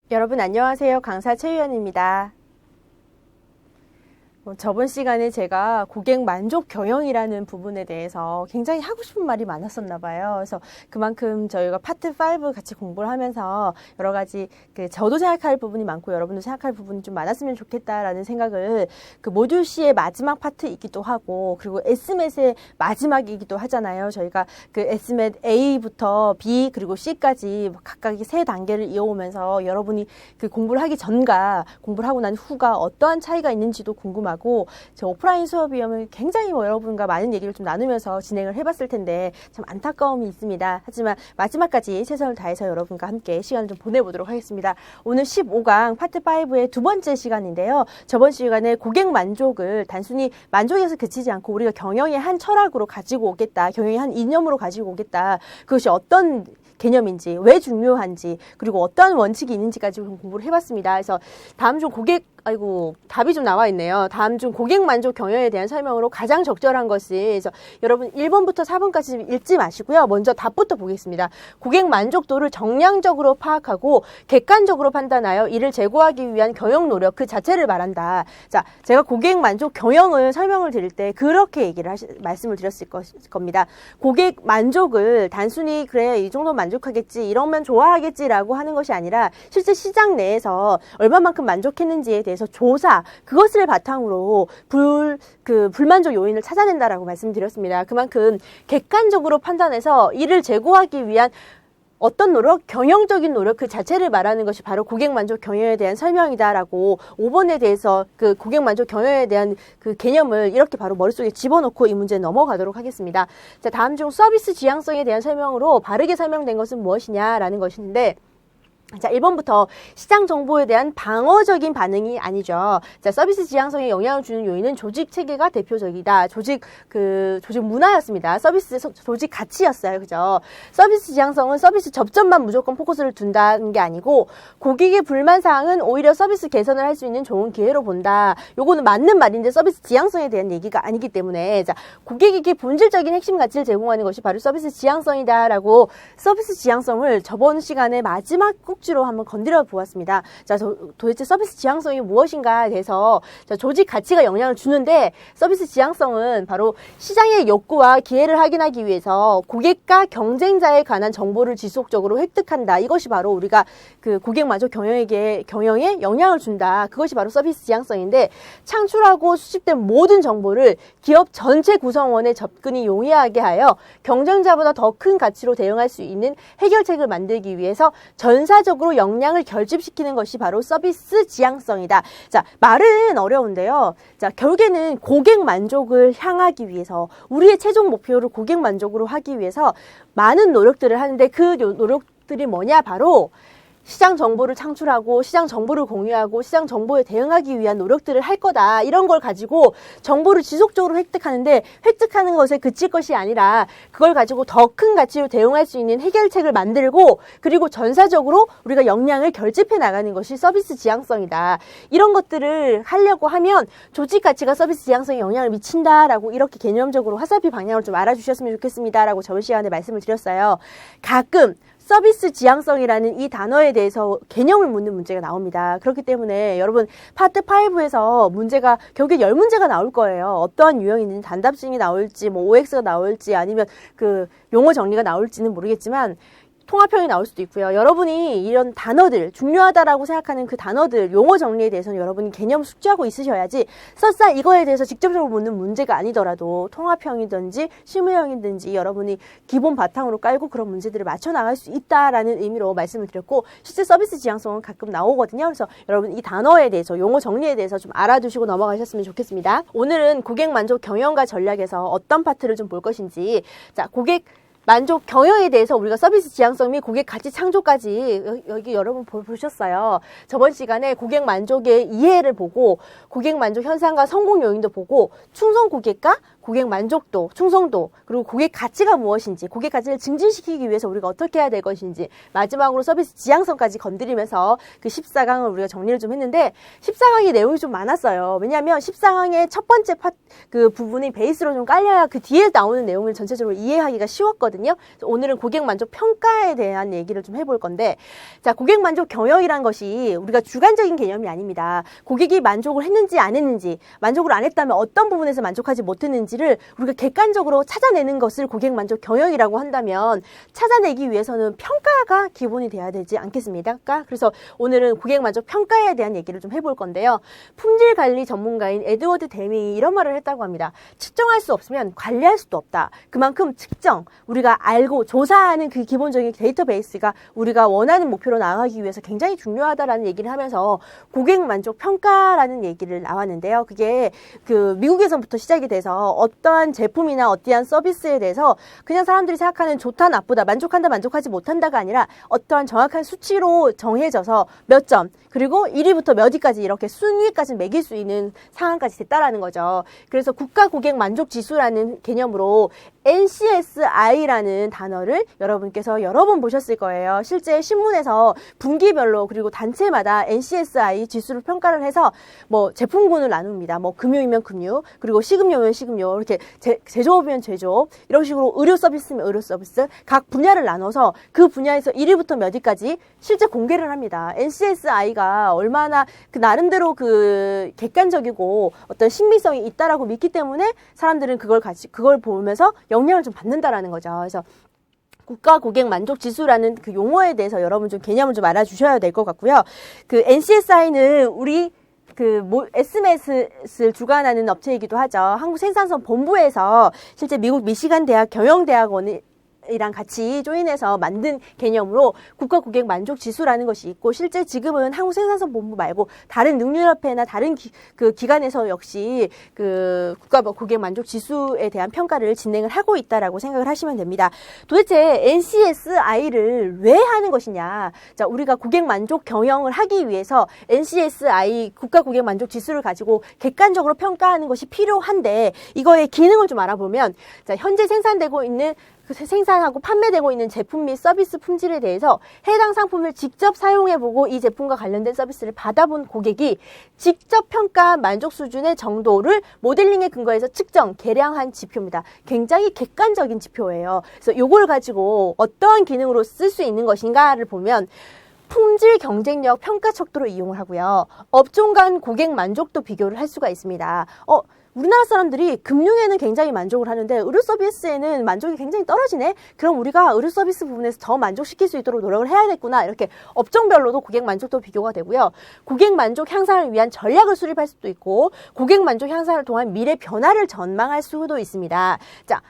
여러분 안녕하세요. 강사 최유연입니다. 저번 시간에 제가 고객 만족 경영이라는 부분에 대해서 굉장히 하고 싶은 말이 많았었나 봐요. 그래서 그만큼 저희가 파트 5 같이 공부를 하면서 여러 가지 저도 생각할 부분이 많고 여러분도 생각할 부분이 좀 많았으면 좋겠다라는 생각을 모듈 C의 마지막 파트이기도 하고 그리고 SMAT의 마지막이기도 하잖아요. 저희가 SMAT A부터 B 그리고 C까지 각각의 세 단계를 이어오면서 여러분이 공부를 하기 전과 공부를 하고 난 후가 어떠한 차이가 있는지도 궁금하고 제 오프라인 수업이면 굉장히 여러분과 많은 얘기를 좀 나누면서 진행을 해봤을 텐데 참 안타까움이 있습니다. 하지만 마지막까지 최선을 다해서 여러분과 함께 시간을 좀 보내보도록 하겠습니다. 오늘 15강 파트 5의 두 번째 시간인데요. 저번 시간에 고객 만족을 단순히 만족에서 그치지 않고 우리가 경영의 한 철학으로 가지고 오겠다. 경영의 한 이념으로 가지고 오겠다. 그것이 어떤 개념인지, 왜 중요한지, 그리고 어떠한 원칙이 있는지까지 공부를 해봤습니다. 그래서 다음 중 답이 좀 나와 있네요. 다음 중 고객 만족 경영에 대한 설명으로 가장 적절한 것이, 그래서 여러분 1번부터 4번까지 읽지 마시고요. 먼저 답부터 보겠습니다. 고객 만족도를 정량적으로 파악하고 객관적으로 판단하여 이를 제고하기 위한 경영 노력 그 자체를 말한다. 자, 제가 고객 만족 경영을 설명을 드릴 때 그렇게 말씀을 드렸을 겁니다. 고객 만족을 단순히 그래 이 정도 만족하겠지, 이러면 좋아하겠지라고 하는 것이 아니라 실제 시장 내에서 얼마만큼 만족했는지에 대해서 조사, 그것을 바탕으로 불만족 요인을 찾아낸다라고 말씀드렸습니다. 그만큼 객관적으로 판단해서 이를 제고하기 위한 어떤 노력, 경영적인 노력 그 자체를 말하는 것이 바로 고객 만족 경영에 대한 설명이다라고 5번에 대해서 고객 만족 경영에 대한 개념을 이렇게 바로 머릿속에 집어넣고 이 문제에 넘어가도록 하겠습니다. 자, 다음 중 서비스 지향성에 대한 설명으로 바르게 설명된 것은 무엇이냐라는 것인데, 자, 1번부터 시장 정보에 대한 방어적인 반응이 아니죠. 자, 서비스 지향성에 영향을 주는 요인은 조직 체계가 대표적이다. 조직 문화였습니다. 조직 가치였어요. 그죠? 서비스 지향성은 서비스 접점만 무조건 포커스를 둔다는 게 아니고 고객의 불만 사항은 오히려 서비스 개선을 할 수 있는 좋은 기회로 본다. 요거는 맞는 말인데 서비스 지향성에 대한 얘기가 아니기 때문에, 자, 고객에게 본질적인 핵심 가치를 제공하는 것이 바로 서비스 지향성이다라고 서비스 지향성을 저번 시간에 마지막 꼭지로 한번 건드려 보았습니다. 자, 도대체 서비스 지향성이 무엇인가에 대해서, 자, 조직 가치가 영향을 주는데 서비스 지향성은 바로 시장의 욕구와 기회를 확인하기 위해서 고객과 경쟁자에 관한 정보를 지속적으로 획득한다. 이것이 바로 우리가 고객 만족 경영에 영향을 준다. 그것이 바로 서비스 지향성인데, 창출하고 수집된 모든 정보를 기업 전체 구성원의 접근이 용이하게 하여 경쟁자보다 더 큰 가치로 대응할 수 있는 해결책을 만들기 위해서 전사적으로 역량을 결집시키는 것이 바로 서비스 지향성이다. 자, 말은 어려운데요. 자, 결국에는 고객 만족을 향하기 위해서, 우리의 최종 목표를 고객 만족으로 하기 위해서 많은 노력들을 하는데 그 노력들이 뭐냐? 바로 시장 정보를 창출하고 시장 정보를 공유하고 시장 정보에 대응하기 위한 노력들을 할 거다. 이런 걸 가지고 정보를 지속적으로 획득하는데, 획득하는 것에 그칠 것이 아니라 그걸 가지고 더 큰 가치로 대응할 수 있는 해결책을 만들고, 그리고 전사적으로 우리가 역량을 결집해 나가는 것이 서비스 지향성이다. 이런 것들을 하려고 하면 조직 가치가 서비스 지향성에 영향을 미친다라고 이렇게 개념적으로 화살표 방향을 좀 알아주셨으면 좋겠습니다라고 저번 시간에 말씀을 드렸어요. 가끔 서비스 지향성이라는 이 단어에 대해서 개념을 묻는 문제가 나옵니다. 그렇기 때문에 여러분 파트 5에서 문제가 결국에 10문제가 나올 거예요. 어떠한 유형인지, 단답식이 나올지, OX가 나올지, 아니면 용어 정리가 나올지는 모르겠지만 통합형이 나올 수도 있고요. 여러분이 이런 단어들, 중요하다라고 생각하는 그 단어들, 용어 정리에 대해서는 여러분이 개념 숙지하고 있으셔야지 설사 이거에 대해서 직접적으로 묻는 문제가 아니더라도 통합형이든지 실무형이든지 여러분이 기본 바탕으로 깔고 그런 문제들을 맞춰 나갈 수 있다라는 의미로 말씀을 드렸고, 실제 서비스 지향성은 가끔 나오거든요. 그래서 여러분 이 단어에 대해서, 용어 정리에 대해서 좀 알아두시고 넘어가셨으면 좋겠습니다. 오늘은 고객 만족 경영과 전략에서 어떤 파트를 좀 볼 것인지, 자, 고객 만족 경영에 대해서 우리가 서비스 지향성 및 고객 가치 창조까지 여기 여러분 보셨어요. 저번 시간에 고객 만족의 이해를 보고 고객 만족 현상과 성공 요인도 보고 충성 고객과 고객 만족도, 충성도, 그리고 고객 가치가 무엇인지, 고객 가치를 증진시키기 위해서 우리가 어떻게 해야 될 것인지, 마지막으로 서비스 지향성까지 건드리면서 그 14강을 우리가 정리를 좀 했는데, 14강의 내용이 좀 많았어요. 왜냐하면 14강의 첫 번째 그 부분이 베이스로 좀 깔려야 그 뒤에 나오는 내용을 전체적으로 이해하기가 쉬웠거든요. 오늘은 고객 만족 평가에 대한 얘기를 좀 해볼 건데, 자, 고객 만족 경영이란 것이 우리가 주관적인 개념이 아닙니다. 고객이 만족을 했는지 안 했는지, 만족을 안 했다면 어떤 부분에서 만족하지 못했는지를 우리가 객관적으로 찾아내는 것을 고객 만족 경영이라고 한다면, 찾아내기 위해서는 평가가 기본이 돼야 되지 않겠습니까? 그래서 오늘은 고객 만족 평가에 대한 얘기를 좀 해볼 건데요. 품질 관리 전문가인 에드워드 데밍이 이런 말을 했다고 합니다. 측정할 수 없으면 관리할 수도 없다. 그만큼 측정, 우리가 알고 조사하는 그 기본적인 데이터베이스가 우리가 원하는 목표로 나아가기 위해서 굉장히 중요하다라는 얘기를 하면서 고객 만족 평가라는 얘기를 나왔는데요. 그게 그 미국에서부터 시작이 돼서 어떠한 제품이나 어떠한 서비스에 대해서 그냥 사람들이 생각하는 좋다, 나쁘다, 만족한다, 만족하지 못한다가 아니라 어떠한 정확한 수치로 정해져서 몇 점, 그리고 1위부터 몇 위까지 이렇게 순위까지 매길 수 있는 상황까지 됐다라는 거죠. 그래서 국가 고객 만족 지수라는 개념으로 NCSI라는 단어를 여러분께서 여러 번 보셨을 거예요. 실제 신문에서 분기별로 그리고 단체마다 NCSI 지수를 평가를 해서 뭐 제품군을 나눕니다. 뭐 금융이면 금융, 그리고 식음료면 식음료, 이렇게 제조업이면 제조업, 이런 식으로 의료 서비스면 의료 서비스, 각 분야를 나눠서 그 분야에서 1위부터 몇 위까지 실제 공개를 합니다. NCSI가 얼마나 그 나름대로 그 객관적이고 어떤 신빙성이 있다라고 믿기 때문에 사람들은 그걸 보면서 영향을 좀 받는다라는 거죠. 그래서 국가 고객 만족 지수라는 그 용어에 대해서 여러분 좀 개념을 좀 알아주셔야 될 것 같고요. 그 NCSI는 우리 SMS를 주관하는 업체이기도 하죠. 한국생산성본부에서 실제 미국 미시간 대학 경영대학원이 이랑 같이 조인해서 만든 개념으로 국가 고객 만족 지수라는 것이 있고, 실제 지금은 한국생산성본부 말고 다른 능률협회나 다른 기관에서 역시 그 국가 고객 만족 지수에 대한 평가를 진행을 하고 있다라고 생각을 하시면 됩니다. 도대체 NCSI를 왜 하는 것이냐? 자, 우리가 고객 만족 경영을 하기 위해서 NCSI 국가 고객 만족 지수를 가지고 객관적으로 평가하는 것이 필요한데, 이거의 기능을 좀 알아보면, 자, 현재 생산되고 있는 생산하고 판매되고 있는 제품 및 서비스 품질에 대해서 해당 상품을 직접 사용해보고 이 제품과 관련된 서비스를 받아본 고객이 직접 평가한 만족 수준의 정도를 모델링에 근거해서 측정, 계량한 지표입니다. 굉장히 객관적인 지표예요. 그래서 이걸 가지고 어떠한 기능으로 쓸 수 있는 것인가를 보면, 품질 경쟁력 평가 척도로 이용을 하고요. 업종 간 고객 만족도 비교를 할 수가 있습니다. 우리나라 사람들이 금융에는 굉장히 만족을 하는데 의료 서비스에는 만족이 굉장히 떨어지네? 그럼 우리가 의료 서비스 부분에서 더 만족시킬 수 있도록 노력을 해야겠구나. 이렇게 업종별로도 고객 만족도 비교가 되고요. 고객 만족 향상을 위한 전략을 수립할 수도 있고, 고객 만족 향상을 통한 미래 변화를 전망할 수도 있습니다. 자,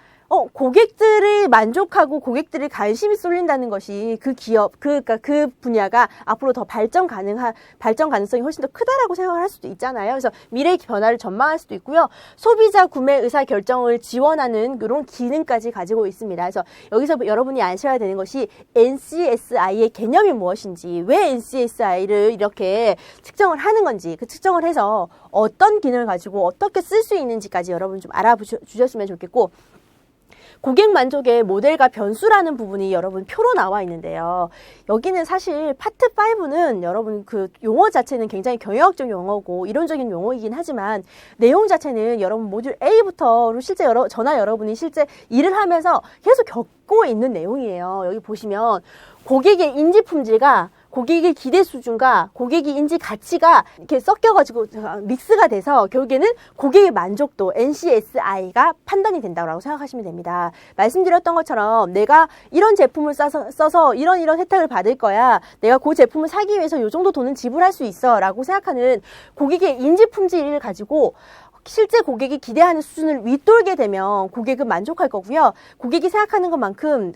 고객들이 만족하고 고객들이 관심이 쏠린다는 것이 그 기업, 그 분야가 앞으로 더 발전 가능성이 훨씬 더 크다라고 생각을 할 수도 있잖아요. 그래서 미래의 변화를 전망할 수도 있고요. 소비자 구매 의사 결정을 지원하는 그런 기능까지 가지고 있습니다. 그래서 여기서 여러분이 아셔야 되는 것이 NCSI의 개념이 무엇인지, 왜 NCSI를 이렇게 측정을 하는 건지, 그 측정을 해서 어떤 기능을 가지고 어떻게 쓸 수 있는지까지 여러분 좀 알아주셨으면 좋겠고, 고객 만족의 모델과 변수라는 부분이 여러분 표로 나와 있는데요. 여기는 사실 파트 5는 여러분 그 용어 자체는 굉장히 경영학적 용어고 이론적인 용어이긴 하지만, 내용 자체는 여러분 모듈 A부터 실제 여러분이 실제 일을 하면서 계속 겪고 있는 내용이에요. 여기 보시면 고객의 인지 품질과 고객의 기대 수준과 고객의 인지 가치가 이렇게 섞여가지고 믹스가 돼서 결국에는 고객의 만족도 NCSI가 판단이 된다고 생각하시면 됩니다. 말씀드렸던 것처럼 내가 이런 제품을 써서 이런 혜택을 받을 거야, 내가 그 제품을 사기 위해서 이 정도 돈은 지불할 수 있어 라고 생각하는 고객의 인지 품질을 가지고 실제 고객이 기대하는 수준을 윗돌게 되면 고객은 만족할 거고요. 고객이 생각하는 것만큼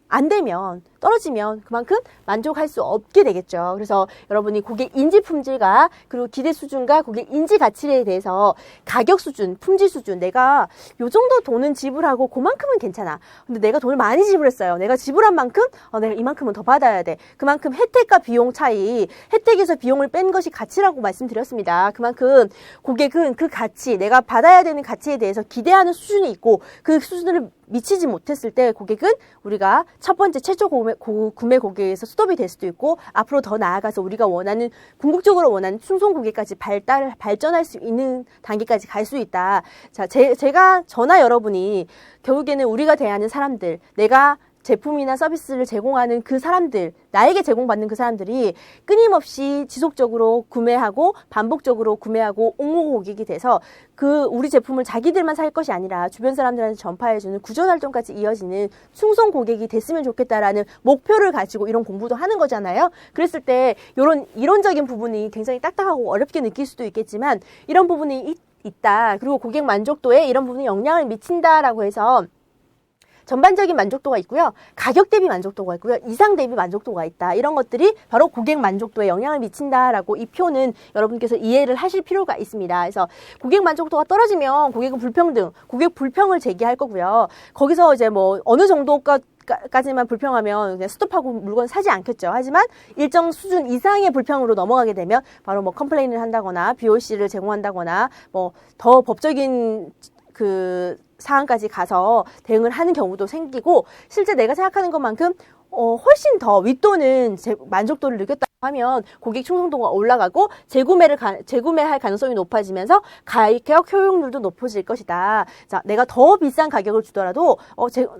안 되면 떨어지면 그만큼 만족할 수 없게 되겠죠. 그래서 여러분이 고객 인지 품질과 그리고 기대 수준과 고객 인지 가치에 대해서 가격 수준, 품질 수준, 내가 요 정도 돈은 지불하고 그만큼은 괜찮아. 근데 내가 돈을 많이 지불했어요. 내가 지불한 만큼 내가 이만큼은 더 받아야 돼. 그만큼 혜택과 비용 차이, 혜택에서 비용을 뺀 것이 가치라고 말씀드렸습니다. 그만큼 고객은 그 가치, 내가 받아야 되는 가치에 대해서 기대하는 수준이 있고 그 수준을 미치지 못했을 때 고객은 우리가 첫 번째 최초 구매 고객에서 스톱이 될 수도 있고 앞으로 더 나아가서 우리가 원하는 궁극적으로 원하는 충성 고객까지 발전할 수 있는 단계까지 갈 수 있다. 자, 제가 저나 여러분이 결국에는 우리가 대하는 사람들, 내가 제품이나 서비스를 제공하는 그 사람들, 나에게 제공받는 그 사람들이 끊임없이 지속적으로 구매하고 반복적으로 구매하고 옹호 고객이 돼서 그 우리 제품을 자기들만 살 것이 아니라 주변 사람들한테 전파해주는 구전 활동까지 이어지는 충성 고객이 됐으면 좋겠다라는 목표를 가지고 이런 공부도 하는 거잖아요. 그랬을 때 이런 이론적인 부분이 굉장히 딱딱하고 어렵게 느낄 수도 있겠지만 이런 부분이 있다. 그리고 고객 만족도에 이런 부분이 영향을 미친다라고 해서 전반적인 만족도가 있고요. 가격 대비 만족도가 있고요. 이상 대비 만족도가 있다. 이런 것들이 바로 고객 만족도에 영향을 미친다라고 이 표는 여러분께서 이해를 하실 필요가 있습니다. 그래서 고객 만족도가 떨어지면 고객은 불평등, 고객 불평을 제기할 거고요. 거기서 이제 뭐 어느 정도까지만 불평하면 그냥 스톱하고 물건 사지 않겠죠. 하지만 일정 수준 이상의 불평으로 넘어가게 되면 바로 뭐 컴플레인을 한다거나 BOC를 제공한다거나 뭐 더 법적인 사항까지 가서 대응을 하는 경우도 생기고 실제 내가 생각하는 것만큼 훨씬 더 윗돈은 만족도를 느꼈다고 하면 고객 충성도가 올라가고 재구매할 가능성이 높아지면서 가격 효용률도 높아질 것이다. 자, 내가 더 비싼 가격을 주더라도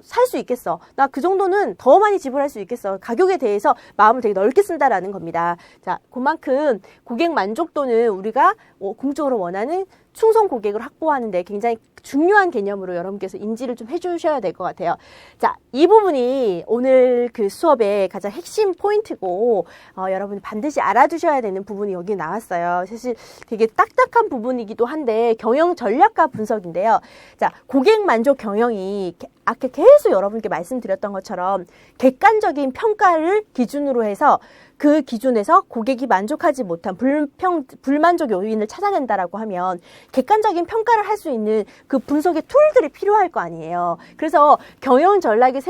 살 수 있겠어. 나 그 정도는 더 많이 지불할 수 있겠어. 가격에 대해서 마음을 되게 넓게 쓴다라는 겁니다. 자, 그만큼 고객 만족도는 우리가 궁극적으로 원하는 충성 고객을 확보하는데 굉장히 중요한 개념으로 여러분께서 인지를 좀 해주셔야 될 것 같아요. 자, 이 부분이 오늘 그 수업의 가장 핵심 포인트고 여러분이 반드시 알아두셔야 되는 부분이 여기 나왔어요. 사실 되게 딱딱한 부분이기도 한데 경영 전략과 분석인데요. 자, 고객 만족 경영이 아까 계속 여러분께 말씀드렸던 것처럼 객관적인 평가를 기준으로 해서 그 기준에서 고객이 만족하지 못한 불만족 요인을 찾아낸다라고 하면 객관적인 평가를 할 수 있는 그 분석의 툴들이 필요할 거 아니에요. 그래서 경영 전략을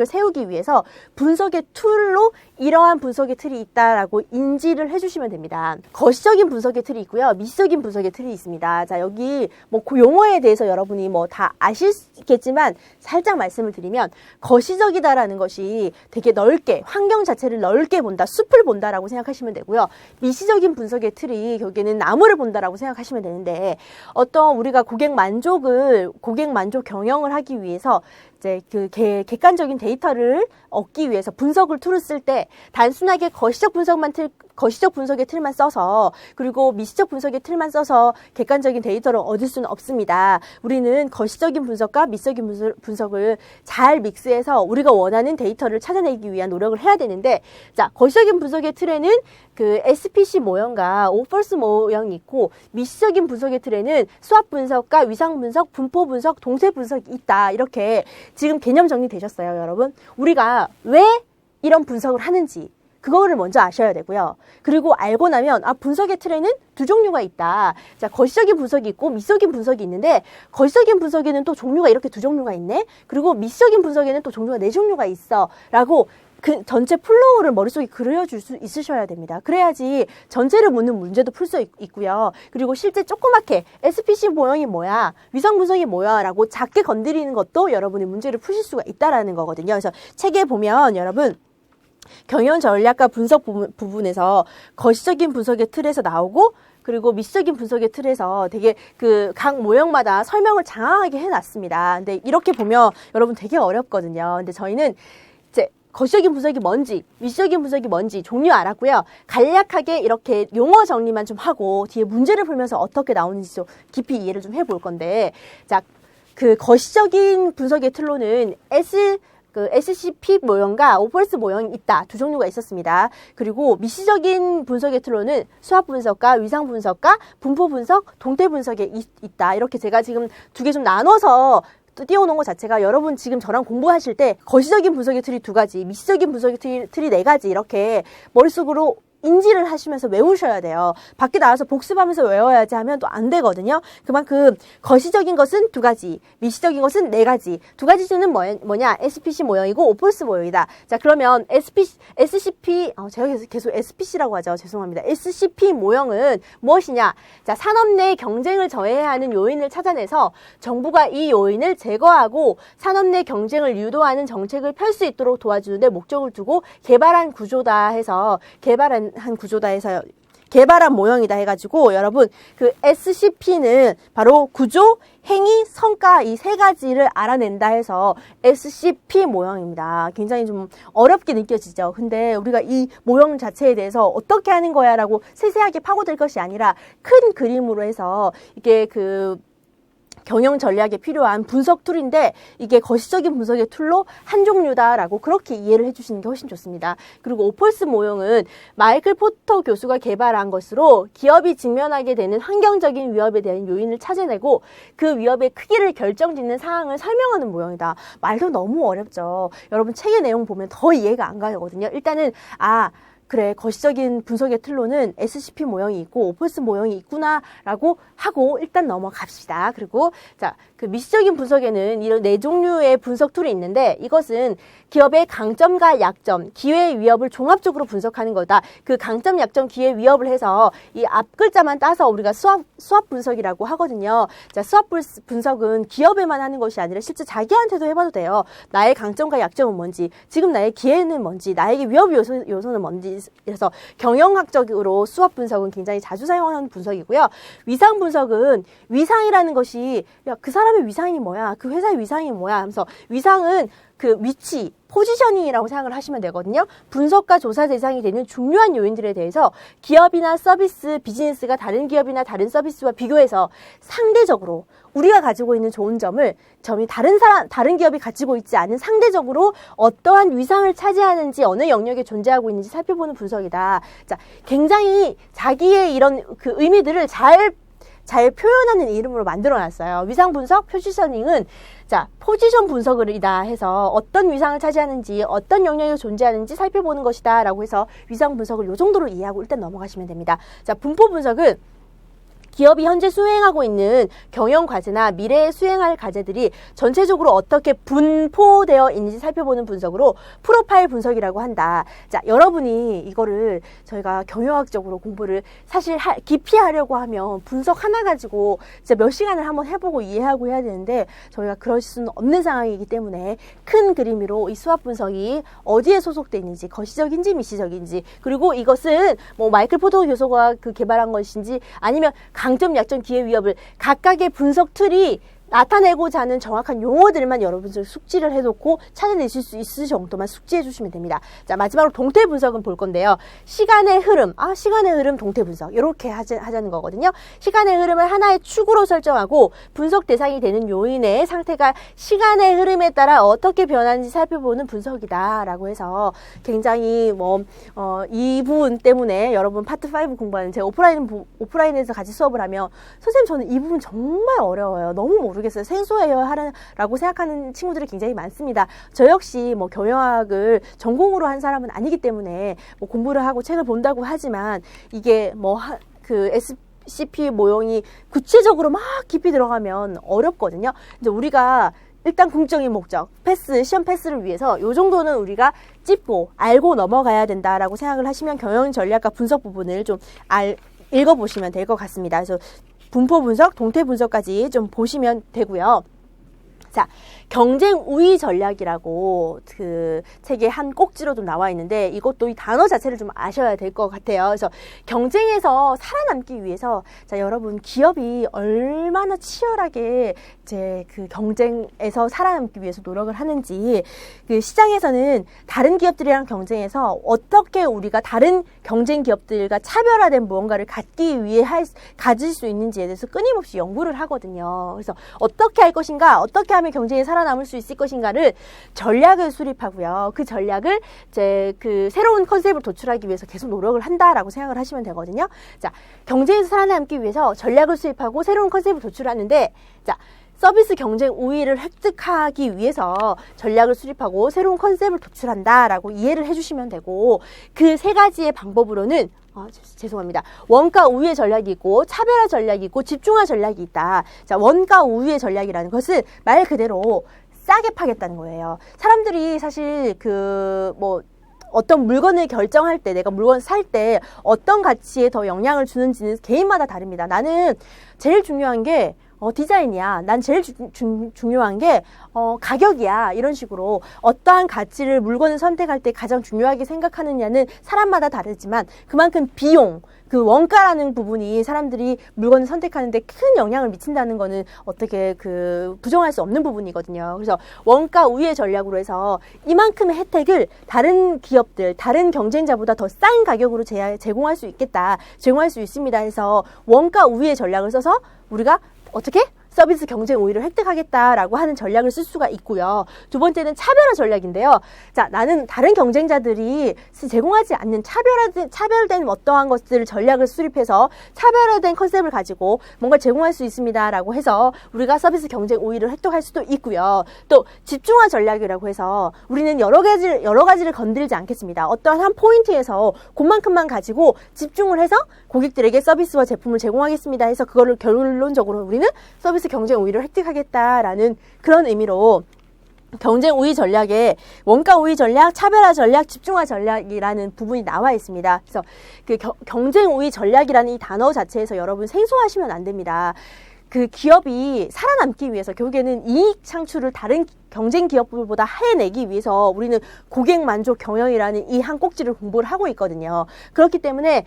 세우기 위해서 분석의 툴로 이러한 분석의 틀이 있다라고 인지를 해주시면 됩니다. 거시적인 분석의 틀이 있고요. 미시적인 분석의 틀이 있습니다. 자, 여기 뭐 그 용어에 대해서 여러분이 뭐 다 아시겠지만 살짝 말씀을 드리면 거시적이다라는 것이 되게 넓게 환경 자체를 넓게 본다, 숲을 본다라고 생각하시면 되고요. 미시적인 분석의 틀이 결국에는 나무를 본다라고 생각하시면 되는데 어떤 우리가 고객 만족 경영을 하기 위해서 이제 그 객관적인 데이터를 얻기 위해서 분석을 툴을 쓸 때 단순하게 거시적 분석의 틀만 써서 그리고 미시적 분석의 틀만 써서 객관적인 데이터를 얻을 수는 없습니다. 우리는 거시적인 분석과 미시적인 분석을 잘 믹스해서 우리가 원하는 데이터를 찾아내기 위한 노력을 해야 되는데 자, 거시적인 분석의 틀에는 그 SPC 모형과 오펄스 모형이 있고 미시적인 분석의 틀에는 수압 분석과 위상 분석, 분포 분석, 동세 분석이 있다. 이렇게 지금 개념 정리되셨어요, 여러분? 우리가 왜 이런 분석을 하는지 그거를 먼저 아셔야 되고요. 그리고 알고 나면 분석의 틀에는 두 종류가 있다. 자, 거시적인 분석이 있고 미시적인 분석이 있는데 거시적인 분석에는 또 종류가 이렇게 두 종류가 있네. 그리고 미시적인 분석에는 또 종류가 네 종류가 있어. 라고 그 전체 플로우를 머릿속에 그려줄 수 있으셔야 됩니다. 그래야지 전체를 묻는 문제도 풀 수 있고요. 그리고 실제 조그맣게 SPC 모형이 뭐야, 위상 분석이 뭐야 라고 작게 건드리는 것도 여러분이 문제를 푸실 수가 있다라는 거거든요. 그래서 책에 보면 여러분 경영 전략과 분석 부분에서 거시적인 분석의 틀에서 나오고 그리고 미시적인 분석의 틀에서 되게 그 각 모형마다 설명을 장황하게 해놨습니다. 근데 이렇게 보면 여러분 되게 어렵거든요. 근데 저희는 이제 거시적인 분석이 뭔지, 미시적인 분석이 뭔지 종류 알았고요. 간략하게 이렇게 용어 정리만 좀 하고 뒤에 문제를 풀면서 어떻게 나오는지 좀 깊이 이해를 좀 해볼 건데, 자, 그 거시적인 분석의 틀로는 SCP 모형과 오펄스 모형이 있다. 두 종류가 있었습니다. 그리고 미시적인 분석의 틀로는 수압 분석과 위상 분석과 분포 분석, 동태 분석에 있다. 이렇게 제가 지금 두 개 좀 나눠서 띄워놓은 것 자체가 여러분 지금 저랑 공부하실 때 거시적인 분석의 틀이 2가지, 미시적인 분석의 틀이 4가지 이렇게 머릿속으로 인지를 하시면서 외우셔야 돼요. 밖에 나와서 복습하면서 외워야지 하면 또 안 되거든요. 그만큼 거시적인 것은 2가지, 미시적인 것은 4가지. 2가지는 뭐냐? SPC 모형이고 오폴스 모형이다. 자, 그러면 SCP, 제가 계속 SPC라고 하죠. 죄송합니다. SCP 모형은 무엇이냐? 자, 산업 내 경쟁을 저해하는 요인을 찾아내서 정부가 이 요인을 제거하고 산업 내 경쟁을 유도하는 정책을 펼 수 있도록 도와주는데 목적을 두고 개발한 모형이다 해가지고 여러분 그 SCP는 바로 구조, 행위, 성과 이 3가지를 알아낸다 해서 SCP 모형입니다. 굉장히 좀 어렵게 느껴지죠. 근데 우리가 이 모형 자체에 대해서 어떻게 하는 거야 라고 세세하게 파고들 것이 아니라 큰 그림으로 해서 이게 그 경영 전략에 필요한 분석 툴인데 이게 거시적인 분석의 툴로 한 종류다라고 그렇게 이해를 해주시는 게 훨씬 좋습니다. 그리고 오폴스 모형은 마이클 포터 교수가 개발한 것으로 기업이 직면하게 되는 환경적인 위협에 대한 요인을 찾아내고 그 위협의 크기를 결정짓는 사항을 설명하는 모형이다. 말도 너무 어렵죠. 여러분 책의 내용 보면 더 이해가 안 가거든요. 일단은 그래, 거시적인 분석의 틀로는 SCP 모형이 있고 오폴스 모형이 있구나라고 하고 일단 넘어갑시다. 그리고 자, 그 미시적인 분석에는 이런 4종류의 분석 툴이 있는데 이것은 기업의 강점과 약점, 기회, 위협을 종합적으로 분석하는 거다. 그 강점, 약점, 기회, 위협을 해서 이 앞 글자만 따서 우리가 수압 분석이라고 하거든요. 자, 수압 분석은 기업에만 하는 것이 아니라 실제 자기한테도 해봐도 돼요. 나의 강점과 약점은 뭔지, 지금 나의 기회는 뭔지, 나에게 위협 요소는 뭔지. 그래서 경영학적으로 수압 분석은 굉장히 자주 사용하는 분석이고요. 위상 분석은 위상이라는 것이 그 사람의 위상이 뭐야? 그 회사의 위상이 뭐야? 하면서 위상은 그 위치, 포지셔닝이라고 생각을 하시면 되거든요. 분석과 조사 대상이 되는 중요한 요인들에 대해서 기업이나 서비스, 비즈니스가 다른 기업이나 다른 서비스와 비교해서 상대적으로 우리가 가지고 있는 좋은 점이 다른 기업이 가지고 있지 않은 상대적으로 어떠한 위상을 차지하는지 어느 영역에 존재하고 있는지 살펴보는 분석이다. 자, 굉장히 자기의 이런 그 의미들을 잘 표현하는 이름으로 만들어놨어요. 위상 분석, 포지셔닝은 자, 포지션 분석이다 해서 어떤 위상을 차지하는지 어떤 영역에 존재하는지 살펴보는 것이다 라고 해서 위상 분석을 이 정도로 이해하고 일단 넘어가시면 됩니다. 자, 분포 분석은 기업이 현재 수행하고 있는 경영 과제나 미래에 수행할 과제들이 전체적으로 어떻게 분포되어 있는지 살펴보는 분석으로 프로파일 분석이라고 한다. 자, 여러분이 이거를 저희가 경영학적으로 공부를 사실 깊이 하려고 하면 분석 하나 가지고 진짜 몇 시간을 한번 해보고 이해하고 해야 되는데 저희가 그럴 수는 없는 상황이기 때문에 큰 그림으로 이 수압 분석이 어디에 소속되어 있는지, 거시적인지 미시적인지, 그리고 이것은 뭐 마이클 포터 교수가 그 개발한 것인지 아니면 강점, 약점, 기회, 위협을 각각의 분석 툴이 나타내고자 하는 정확한 용어들만 여러분들 숙지를 해놓고 찾아내실 수 있을 정도만 숙지해 주시면 됩니다. 자, 마지막으로 동태 분석은 볼 건데요. 시간의 흐름, 동태 분석 이렇게 하자는 거거든요. 시간의 흐름을 하나의 축으로 설정하고 분석 대상이 되는 요인의 상태가 시간의 흐름에 따라 어떻게 변하는지 살펴보는 분석이다라고 해서 굉장히 이 부분 때문에 여러분 파트 5 공부하는 제가 오프라인에서 같이 수업을 하면 선생님 저는 이 부분 정말 어려워요. 너무 모르겠어요. 생소해요 라고 생각하는 친구들이 굉장히 많습니다. 저 역시 경영학을 전공으로 한 사람은 아니기 때문에 공부를 하고 책을 본다고 하지만 이게 그 SCP 모형이 구체적으로 막 깊이 들어가면 어렵거든요. 이제 우리가 일단 궁극적인 목적, 시험 패스를 위해서 이 정도는 우리가 찝고 알고 넘어가야 된다라고 생각을 하시면 경영 전략과 분석 부분을 좀 읽어보시면 될 것 같습니다. 그래서 분포 분석, 동태 분석까지 좀 보시면 되고요. 자, 경쟁 우위 전략이라고 그 책에 한 꼭지로 좀 나와 있는데 이것도 이 단어 자체를 좀 아셔야 될 것 같아요. 그래서 경쟁에서 살아남기 위해서 자, 여러분 기업이 얼마나 치열하게 이제 그 경쟁에서 살아남기 위해서 노력을 하는지 그 시장에서는 다른 기업들이랑 경쟁해서 어떻게 우리가 다른 경쟁 기업들과 차별화된 무언가를 갖기 위해 가질 수 있는지에 대해서 끊임없이 연구를 하거든요. 그래서 어떻게 할 것인가, 어떻게 하면 경쟁에 살아남을 수 있을 것인가를 전략을 수립하고요. 그 전략을 이제 그 새로운 컨셉을 도출하기 위해서 계속 노력을 한다라고 생각을 하시면 되거든요. 자, 경쟁에서 살아남기 위해서 전략을 수립하고 새로운 컨셉을 도출하는데 자, 서비스 경쟁 우위를 획득하기 위해서 전략을 수립하고 새로운 컨셉을 도출한다라고 이해를 해주시면 되고, 그 세 가지의 방법으로는 죄송합니다. 원가 우위의 전략이 있고 차별화 전략이 있고 집중화 전략이 있다. 자, 원가 우위의 전략이라는 것은 말 그대로 싸게 파겠다는 거예요. 사람들이 사실 어떤 물건을 결정할 때, 내가 물건 살 때 어떤 가치에 더 영향을 주는지는 개인마다 다릅니다. 나는 제일 중요한 게 디자인이야. 난 제일 중요한 게 가격이야. 이런 식으로 어떠한 가치를 물건을 선택할 때 가장 중요하게 생각하느냐는 사람마다 다르지만, 그만큼 비용, 그 원가라는 부분이 사람들이 물건을 선택하는데 큰 영향을 미친다는 거는 어떻게 부정할 수 없는 부분이거든요. 그래서 원가 우위의 전략으로 해서 이만큼의 혜택을 다른 기업들, 다른 경쟁자보다 더 싼 가격으로 제공할 수 있겠다, 제공할 수 있습니다 해서 원가 우위의 전략을 써서 우리가 어떻게? 서비스 경쟁 우위를 획득하겠다라고 하는 전략을 쓸 수가 있고요. 두 번째는 차별화 전략인데요. 자, 나는 다른 경쟁자들이 제공하지 않는 차별된 어떠한 것들을 전략을 수립해서 차별화된 컨셉을 가지고 뭔가 제공할 수 있습니다라고 해서 우리가 서비스 경쟁 우위를 획득할 수도 있고요. 또 집중화 전략이라고 해서 우리는 여러 가지를 건드리지 않겠습니다. 어떠한 한 포인트에서 그만큼만 가지고 집중을 해서 고객들에게 서비스와 제품을 제공하겠습니다 해서 그거를 결론적으로 우리는 서비스 경쟁 우위를 획득하겠다라는 그런 의미로 경쟁 우위 전략에 원가 우위 전략, 차별화 전략, 집중화 전략이라는 부분이 나와 있습니다. 그래서 그 경쟁 우위 전략이라는 이 단어 자체에서 여러분 생소하시면 안 됩니다. 그 기업이 살아남기 위해서 결국에는 이익 창출을 다른 경쟁 기업들보다 해내기 위해서 우리는 고객 만족 경영이라는 이 한 꼭지를 공부를 하고 있거든요. 그렇기 때문에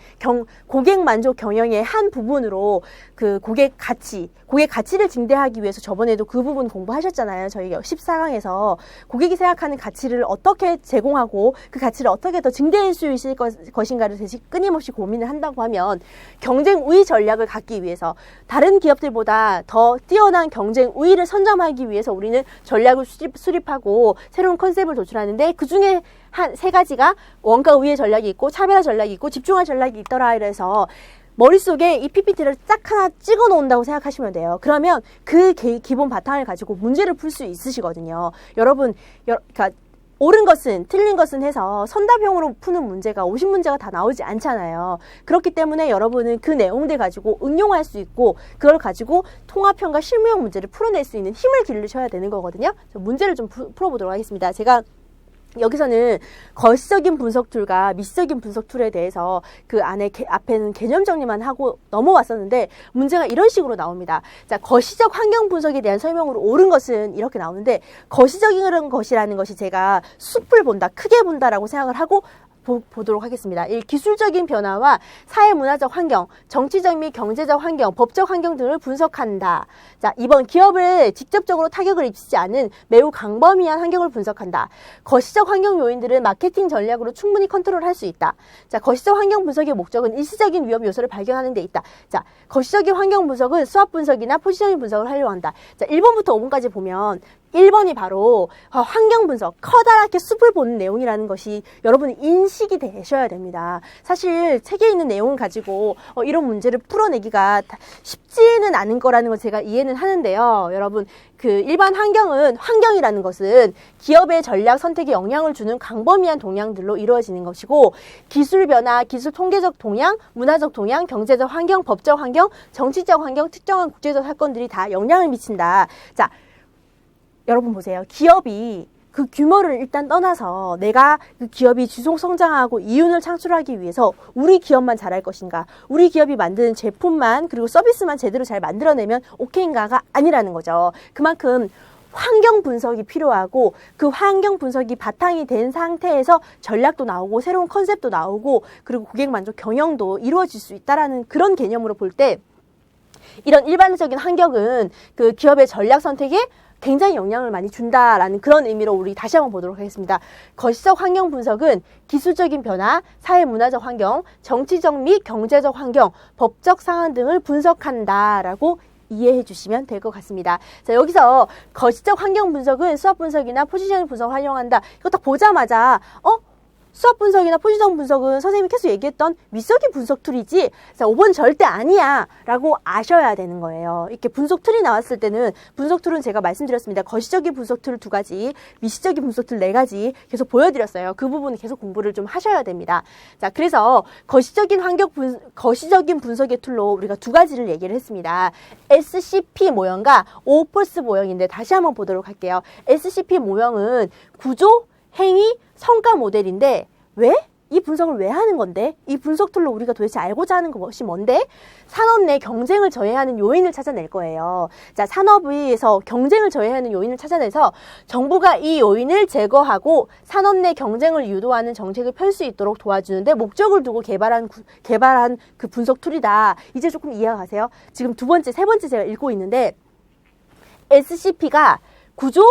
고객 만족 경영의 한 부분으로 그 고객 가치를 증대하기 위해서 저번에도 그 부분 공부하셨잖아요. 저희 14강에서 고객이 생각하는 가치를 어떻게 제공하고 그 가치를 어떻게 더 증대할 수 있을 것인가를 끊임없이 고민을 한다고 하면 경쟁 우위 전략을 갖기 위해서 다른 기업들보다 더 뛰어난 경쟁 우위를 선점하기 위해서 우리는 전략을 수립하고 새로운 컨셉을 도출하는데, 그 중에 한 세 가지가 원가 우위의 전략이 있고 차별화 전략이 있고 집중화 전략이 있더라. 이래서 머릿속에 이 PPT를 딱 하나 찍어 놓는다고 생각하시면 돼요. 그러면 그 기본 바탕을 가지고 문제를 풀 수 있으시거든요. 여러분, 그러니까 옳은 것은 틀린 것은 해서 선답형으로 푸는 문제가 50문제가 다 나오지 않잖아요. 그렇기 때문에 여러분은 그 내용들 가지고 응용할 수 있고 그걸 가지고 통합형과 실무형 문제를 풀어낼 수 있는 힘을 기르셔야 되는 거거든요. 문제를 좀 풀어보도록 하겠습니다. 제가 여기서는 거시적인 분석 툴과 미시적인 분석 툴에 대해서 그 앞에는 개념 정리만 하고 넘어왔었는데, 문제가 이런 식으로 나옵니다. 자, 거시적 환경 분석에 대한 설명으로 옳은 것은 이렇게 나오는데, 거시적인 것이라는 것이 제가 숲을 본다, 크게 본다라고 생각을 하고 보도록 하겠습니다. 이 기술적인 변화와 사회문화적 환경, 정치적 및 경제적 환경, 법적 환경 등을 분석한다. 자, 2번 기업을 직접적으로 타격을 입히지 않은 매우 광범위한 환경을 분석한다. 거시적 환경 요인들은 마케팅 전략으로 충분히 컨트롤할 수 있다. 자, 거시적 환경 분석의 목적은 일시적인 위험 요소를 발견하는 데 있다. 자, 거시적인 환경 분석은 수학 분석이나 포지셔닝 분석을 하려고 한다. 자, 1번부터 5번까지 보면 1번이 바로 환경 분석, 커다랗게 숲을 보는 내용이라는 것이 여러분이 인식이 되셔야 됩니다. 사실 책에 있는 내용을 가지고 이런 문제를 풀어내기가 쉽지는 않은 거라는 걸 제가 이해는 하는데요. 여러분, 그 일반 환경이라는 것은 기업의 전략 선택에 영향을 주는 광범위한 동향들로 이루어지는 것이고, 기술 변화, 기술 통계적 동향, 문화적 동향, 경제적 환경, 법적 환경, 정치적 환경, 특정한 국제적 사건들이 다 영향을 미친다. 자, 여러분 보세요. 기업이 그 규모를 일단 떠나서 내가 그 기업이 지속 성장하고 이윤을 창출하기 위해서 우리 기업만 잘할 것인가, 우리 기업이 만드는 제품만 그리고 서비스만 제대로 잘 만들어내면 오케이인가가 아니라는 거죠. 그만큼 환경 분석이 필요하고, 그 환경 분석이 바탕이 된 상태에서 전략도 나오고 새로운 컨셉도 나오고 그리고 고객 만족 경영도 이루어질 수 있다라는 그런 개념으로 볼 때, 이런 일반적인 환경은 그 기업의 전략 선택에 굉장히 영향을 많이 준다라는 그런 의미로 우리 다시 한번 보도록 하겠습니다. 거시적 환경 분석은 기술적인 변화, 사회문화적 환경, 정치적 및 경제적 환경, 법적 상황 등을 분석한다라고 이해해 주시면 될 것 같습니다. 자, 여기서 거시적 환경 분석은 수학 분석이나 포지셔닝 분석을 활용한다. 이거 딱 보자마자 수압 분석이나 포지션 분석은 선생님이 계속 얘기했던 미적인 분석 툴이지, 자, 5번 절대 아니야 라고 아셔야 되는 거예요. 이렇게 분석 툴이 나왔을 때는, 분석 툴은 제가 말씀드렸습니다. 거시적인 분석 툴 2가지, 미시적인 분석 툴 4가지 계속 보여드렸어요. 그 부분은 계속 공부를 좀 하셔야 됩니다. 자, 그래서 거시적인 분석의 툴로 우리가 2가지를 얘기를 했습니다. SCP 모형과 오폴스 모형인데, 다시 한번 보도록 할게요. SCP 모형은 구조, 행위, 성과 모델인데, 왜? 이 분석을 왜 하는 건데? 이 분석 툴로 우리가 도대체 알고자 하는 것이 뭔데? 산업 내 경쟁을 저해하는 요인을 찾아낼 거예요. 자, 산업에서 경쟁을 저해하는 요인을 찾아내서 정부가 이 요인을 제거하고 산업 내 경쟁을 유도하는 정책을 펼 수 있도록 도와주는데 목적을 두고 개발한 그 분석 툴이다. 이제 조금 이해가 가세요? 지금 2번째, 3번째 제가 읽고 있는데, SCP가 구조,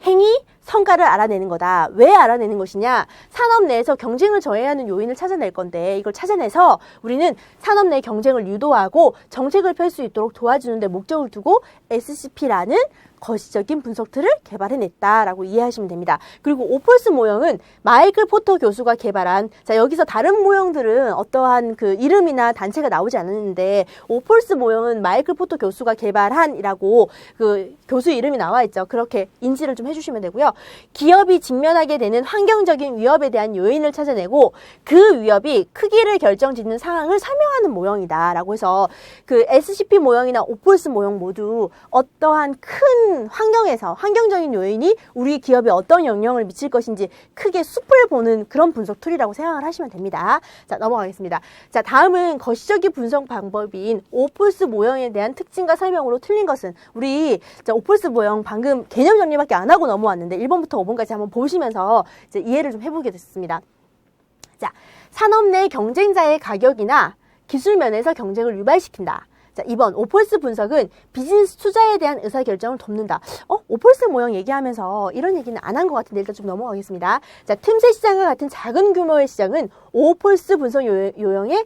행위, 성과를 알아내는 거다. 왜 알아내는 것이냐? 산업 내에서 경쟁을 저해하는 요인을 찾아낼 건데, 이걸 찾아내서 우리는 산업 내 경쟁을 유도하고 정책을 펼 수 있도록 도와주는 데 목적을 두고 SCP라는 거시적인 분석 툴을 개발해냈다라고 이해하시면 됩니다. 그리고 오폴스 모형은 마이클 포터 교수가 개발한, 자, 여기서 다른 모형들은 어떠한 그 이름이나 단체가 나오지 않았는데, 오폴스 모형은 마이클 포터 교수가 개발한이라고 그 교수 이름이 나와 있죠. 그렇게 인지를 좀 해주시면 되고요. 기업이 직면하게 되는 환경적인 위협에 대한 요인을 찾아내고 그 위협이 크기를 결정짓는 상황을 설명하는 모형이다라고 해서, 그 SCP 모형이나 오폴스 모형 모두 어떠한 큰 환경에서 환경적인 요인이 우리 기업에 어떤 영향을 미칠 것인지 크게 숲을 보는 그런 분석 툴이라고 생각을 하시면 됩니다. 자, 넘어가겠습니다. 자, 다음은 거시적인 분석 방법인 오폴스 모형에 대한 특징과 설명으로 틀린 것은, 우리 오폴스 모형 방금 개념 정리밖에 안 하고 넘어왔는데 1번부터 5번까지 한번 보시면서 이제 이해를 좀 해보게 됐습니다. 자, 산업 내 경쟁자의 가격이나 기술 면에서 경쟁을 유발시킨다. 자, 2번 오폴스 분석은 비즈니스 투자에 대한 의사결정을 돕는다. 오폴스 모형 얘기하면서 이런 얘기는 안 한 것 같은데 일단 좀 넘어가겠습니다. 자, 틈새 시장과 같은 작은 규모의 시장은 오폴스 분석 요령의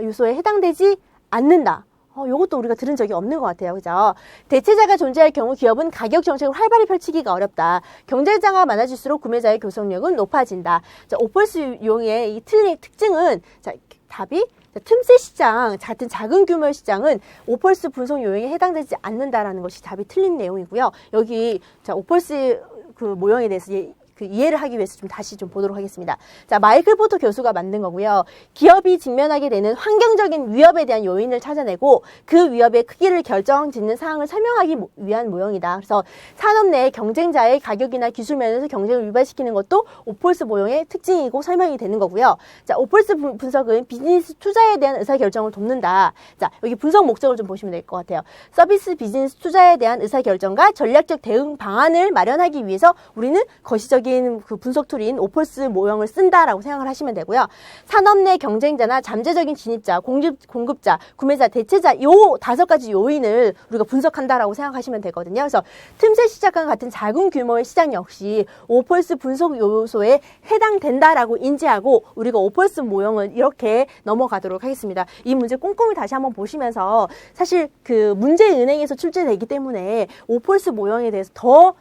요소에 해당되지 않는다. 요것도 우리가 들은 적이 없는 것 같아요. 그죠? 대체자가 존재할 경우 기업은 가격 정책을 활발히 펼치기가 어렵다. 경쟁자가 많아질수록 구매자의 교섭력은 높아진다. 자, 오폴스 용의 이 특징은, 자, 답이 틈새 시장, 같은 작은 규모의 시장은 오폴스 분석 요령에 해당되지 않는다라는 것이 답이 틀린 내용이고요. 여기, 자, 오폴스 그 모형에 대해서 그 이해를 하기 위해서 좀 다시 좀 보도록 하겠습니다. 자, 마이클 포터 교수가 만든 거고요. 기업이 직면하게 되는 환경적인 위협에 대한 요인을 찾아내고 그 위협의 크기를 결정짓는 사항을 설명하기 위한 모형이다. 그래서 산업 내 경쟁자의 가격이나 기술 면에서 경쟁을 유발시키는 것도 오폴스 모형의 특징이고 설명이 되는 거고요. 자, 오폴스 분석은 비즈니스 투자에 대한 의사결정을 돕는다. 자, 여기 분석 목적을 좀 보시면 될 것 같아요. 서비스 비즈니스 투자에 대한 의사결정과 전략적 대응 방안을 마련하기 위해서 우리는 거시적인 그 분석 툴인 오폴스 모형을 쓴다라고 생각을 하시면 되고요. 산업 내 경쟁자나 잠재적인 진입자, 공급자, 구매자, 대체자 요 5가지 요인을 우리가 분석한다라고 생각하시면 되거든요. 그래서 틈새 시장과 같은 작은 규모의 시장 역시 오폴스 분석 요소에 해당된다라고 인지하고 우리가 오폴스 모형을 이렇게 넘어가도록 하겠습니다. 이 문제 꼼꼼히 다시 한번 보시면서, 사실 그 문제은행에서 출제되기 때문에 오폴스 모형에 대해서 더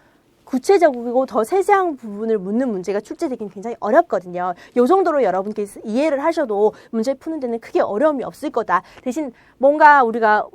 구체적이고 더 세세한 부분을 묻는 문제가 출제되기는 굉장히 어렵거든요. 이 정도로 여러분께서 이해를 하셔도 문제 푸는 데는 크게 어려움이 없을 거다. 대신 뭔가 우리가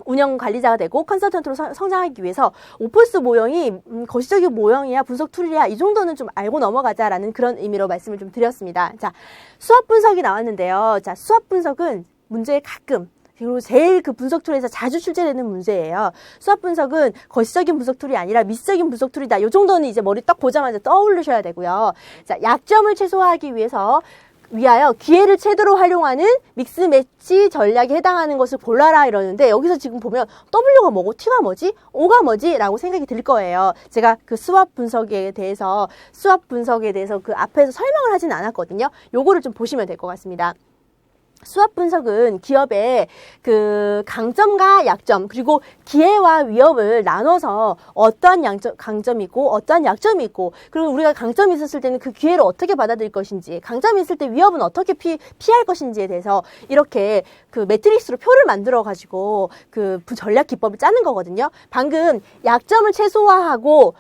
운영 관리자가 되고 컨설턴트로 성장하기 위해서 오폴스 모형이 거시적인 모형이야, 분석 툴이야, 이 정도는 좀 알고 넘어가자라는 그런 의미로 말씀을 좀 드렸습니다. 자, 수압 분석이 나왔는데요. 자, 수압 분석은 문제에 가끔, 그리고 제일 그 분석 툴에서 자주 출제되는 문제예요. 수압 분석은 거시적인 분석 툴이 아니라 미시적인 분석 툴이다. 이 정도는 이제 머리 딱 보자마자 떠올리셔야 되고요. 자, 약점을 최소화하기 위하여 기회를 최대로 활용하는 믹스 매치 전략에 해당하는 것을 골라라 이러는데, 여기서 지금 보면 W가 뭐고 T가 뭐지? O가 뭐지? 라고 생각이 들 거예요. 제가 그 수압 분석에 대해서 그 앞에서 설명을 하진 않았거든요. 요거를 좀 보시면 될 것 같습니다. 수압 분석은 기업의 그 강점과 약점, 그리고 기회와 위협을 나눠서 어떠한 강점이 있고 어떠한 약점이 있고, 그리고 우리가 강점이 있었을 때는 그 기회를 어떻게 받아들일 것인지, 강점이 있을 때 위협은 어떻게 피할 것인지에 대해서 이렇게 그 매트릭스로 표를 만들어 가지고 그 전략 기법을 짜는 거거든요. 방금 약점을 최소화하고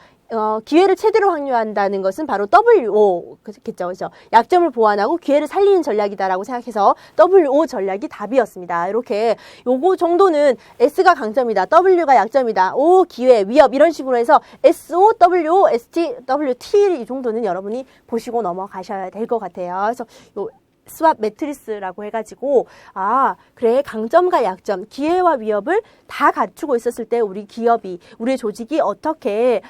기회를 최대로 확보한다는 것은 바로 WO겠죠. 그렇죠? 약점을 보완하고 기회를 살리는 전략이다라고 생각해서 WO 전략이 답이었습니다. 이렇게 요거 정도는 S가 강점이다, W가 약점이다, O 기회, 위협 이런 식으로 해서 SO, WO, ST, WT 이 정도는 여러분이 보시고 넘어가셔야 될 것 같아요. 그래서 요 스왑 매트리스라고 해가지고 그래 강점과 약점, 기회와 위협을 다 갖추고 있었을 때 우리 기업이, 우리 조직이 어떻게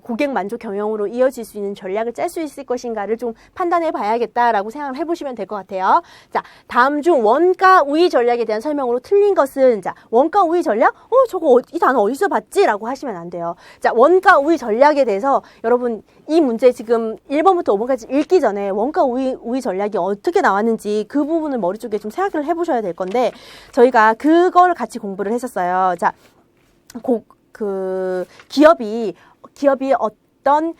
고객 만족 경영으로 이어질 수 있는 전략을 짤 수 있을 것인가를 좀 판단해 봐야겠다라고 생각을 해보시면 될 것 같아요. 자, 다음 중 원가 우위 전략에 대한 설명으로 틀린 것은, 자, 원가 우위 전략? 저거 이 단어 어디서 봤지? 라고 하시면 안 돼요. 자, 원가 우위 전략에 대해서 여러분 이 문제 지금 1번부터 5번까지 읽기 전에 원가 우위 전략이 어떻게 나왔는지 그 부분을 머릿속에 좀 생각을 해보셔야 될 건데, 저희가 그걸 같이 공부를 했었어요. 자, 기업이 어떤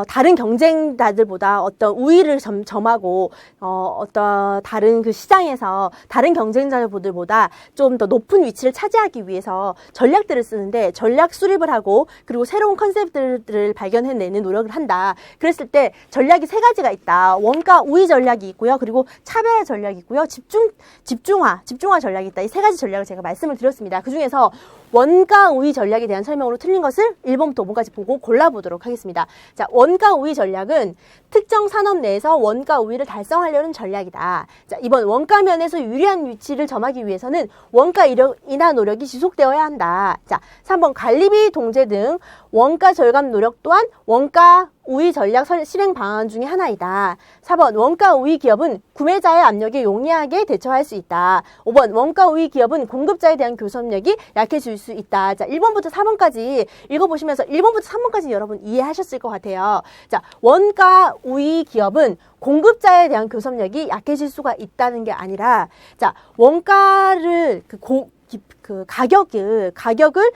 다른 경쟁자들보다 어떤 우위를 점하고 어떤 다른 그 시장에서 다른 경쟁자들보다 좀 더 높은 위치를 차지하기 위해서 전략들을 쓰는데, 전략 수립을 하고 그리고 새로운 컨셉들을 발견해내는 노력을 한다. 그랬을 때 전략이 세 가지가 있다. 원가 우위 전략이 있고요. 그리고 차별화 전략이 있고요. 집중화 전략이 있다. 이 세 가지 전략을 제가 말씀을 드렸습니다. 그 중에서 원가 우위 전략에 대한 설명으로 틀린 것을 1번부터 5번까지 보고 골라보도록 하겠습니다. 자, 원가 우위 전략은 특정 산업 내에서 원가 우위를 달성하려는 전략이다. 자, 이번 원가 면에서 유리한 위치를 점하기 위해서는 원가 인하 노력이 지속되어야 한다. 자, 3번 관리비 동제 등 원가 절감 노력 또한 원가 우위 전략 실행 방안 중에 하나이다. 4번 원가 우위 기업은 구매자의 압력에 용이하게 대처할 수 있다. 5번 원가 우위 기업은 공급자에 대한 교섭력이 약해질 수 있다. 자, 1번부터 4번까지 읽어보시면서 1번부터 3번까지 여러분 이해하셨을 것 같아요. 자, 원가 우위 기업은 공급자에 대한 교섭력이 약해질 수가 있다는 게 아니라, 자, 원가를 가격을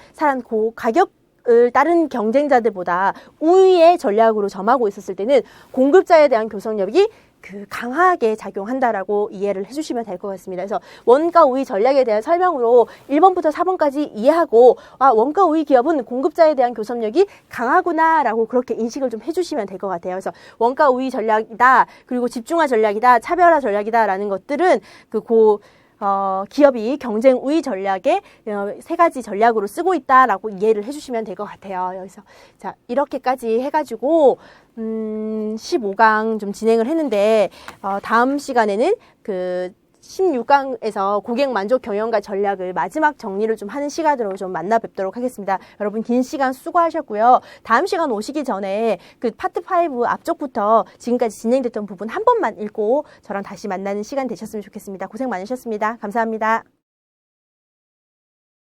다른 경쟁자들보다 우위의 전략으로 점하고 있었을 때는 공급자에 대한 교섭력이 강하게 작용한다라고 이해를 해주시면 될 것 같습니다. 그래서 원가 우위 전략에 대한 설명으로 1번부터 4번까지 이해하고, 원가 우위 기업은 공급자에 대한 교섭력이 강하구나라고 그렇게 인식을 좀 해주시면 될 것 같아요. 그래서 원가 우위 전략이다, 그리고 집중화 전략이다, 차별화 전략이다라는 것들은 기업이 경쟁 우위 전략에 세 가지 전략으로 쓰고 있다라고 이해를 해주시면 될 것 같아요. 여기서 자, 이렇게까지 해가지고 15강 좀 진행을 했는데, 다음 시간에는 16강에서 고객 만족 경영과 전략을 마지막 정리를 좀 하는 시간으로 좀 만나 뵙도록 하겠습니다. 여러분 긴 시간 수고하셨고요. 다음 시간 오시기 전에 파트 5 앞쪽부터 지금까지 진행됐던 부분 한 번만 읽고 저랑 다시 만나는 시간 되셨으면 좋겠습니다. 고생 많으셨습니다. 감사합니다.